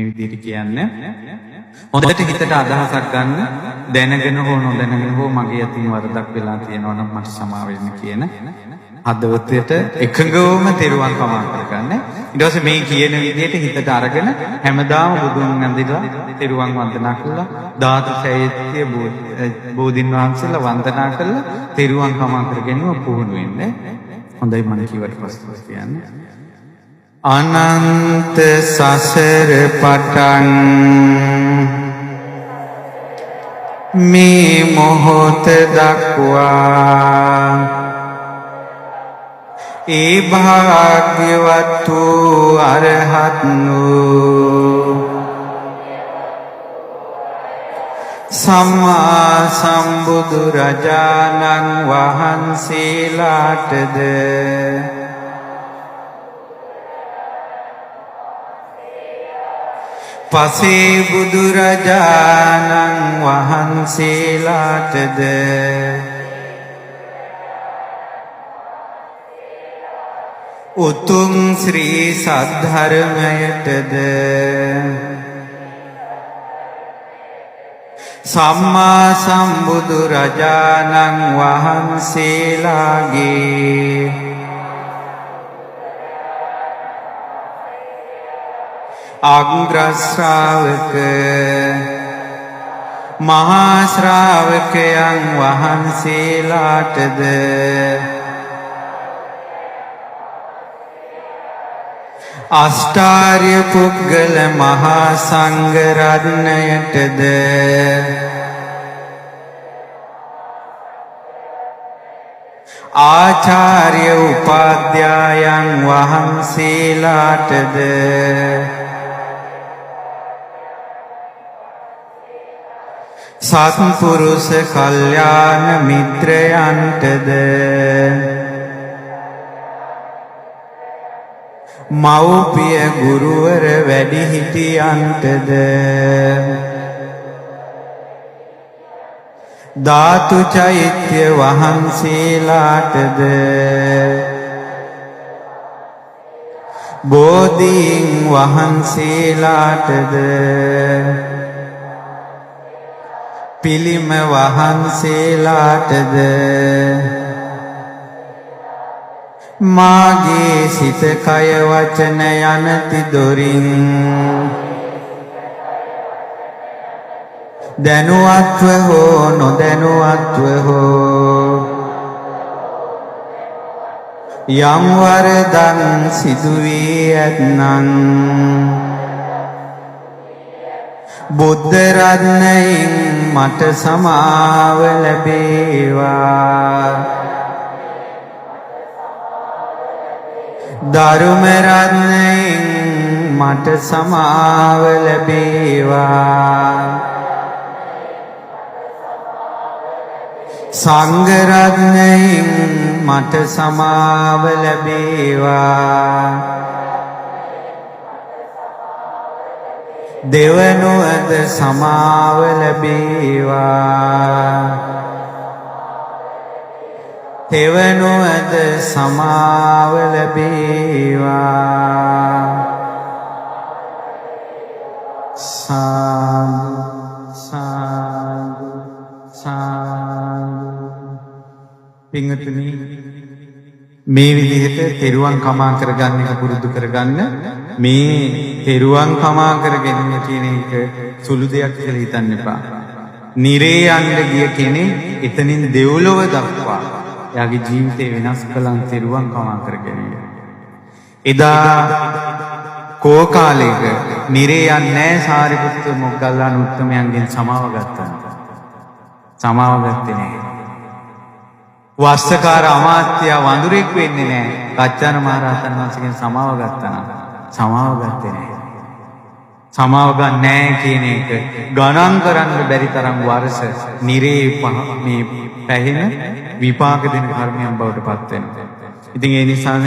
විදිහට කියන්නේ හොඳට හිතට අදහසක් ගන්න දැනගෙන හෝ නොදැනගෙන හෝ මගේ අතින් වරදක් වෙලා තියෙනවා නම් මට සමාව වෙන්න කියන හදවතට එකඟවම තෙරුවන් කමා කරගන්න. ඊට පස්සේ මේ කියන විදිහට හිතට අරගෙන හැමදාම බුදුන් වන්දිලා තෙරුවන් වන්දනා කළා ධාතු සෛත්‍ය බෝධින් වහන්සේලා වන්දනා කළා තෙරුවන් කමා කර ගැනීම පුහුණු වෙන්න. හොඳයි මම කිව්වට පස්සේ කියන්නේ අනන්ත සසර පටන් මේ මොහොත දක්වා ඒ භාග්‍යවත් වූ අරහත් වූ සම්මා සම්බුදු රජාණන් වහන්සේලාටද පසේ බුදුරජාණන් වහන්සේලාටද උතුම් ශ්‍රී සද්ධර්මයටද සම්මා සම්බුදුරජාණන් වහන්සේලාගේ අග්‍රශ්‍රාවක මහා ශ්‍රාවකයන් වහන්සේලාටද අෂ්ටාර්ය පුද්ගල මහා සංඝ රත්නයටද ආචාර්ය උපාධ්‍යායන් වහන්සේලාටද සත්පුරුෂ කල්යාණ මිත්‍රයන්ටද මව්පිය ගුරුවර වැඩිහිටියන්ටද ධාතු චෛත්‍ය වහන්සේලාටද බෝධීන් වහන්සේලාටද පිළිම වහන්සේලාටද මාගේ සිත කය වචන යනති දොරින් දැනුවත්ව හෝ නොදැනුවත්ව හෝ යම් වරදන් සිදුවී ඇත්නම් බුද්ධ රත්නයෙන් මට සමාව ලැබේවා ධර්ම රත්නයෙන් මට සමාව ලැබේවා සංඝ රත්නයෙන් මට සමාව ලැබේවා දෙවනුවද සමාව ලැබේවා තෙවනුවද සමාව ලැබේවා සාදු සාදු සාදු. පින්වතුනි මේ විදිහට තෙරුවන් කමා කරගන්න එක පුරුදු කරගන්න. මේ තෙරුවන් කමා කරගෙන කියන එක සුළු දෙයක් කියලා හිතන්න එපා. නිරේ යන්න ගිය කෙනෙක් එතනින් දෙව්ලොව දක්වා එයාගේ ජීවිතේ වෙනස් කළන් තෙරුවන් කමා කරගෙන. එදා කෝ කාලයක නිරේ යන්නේ නැහැ සාරිපුත්ත මොග්ගල්ලාන උත්තමයන්ගෙන් සමාව ගත්තා. සමාව ගත්තේ නැහැ. වස්සකාර අමාත්‍ය වඳුරෙක් වෙන්නේ නැහැ. කච්චාන මහරහතන් වහන්සේගෙන් සමාව ගත්තා නම් සමාව ගත්තේ නැහැ. සමාව ගන්න නැහැ කියන එක ගණන් කරන්න බැරි තරම් වර්ෂ නිරේ මේ පැහෙන විපාක දෙන කර්මයන් බවට පත් වෙනවා. ඉතින් ඒ නිසා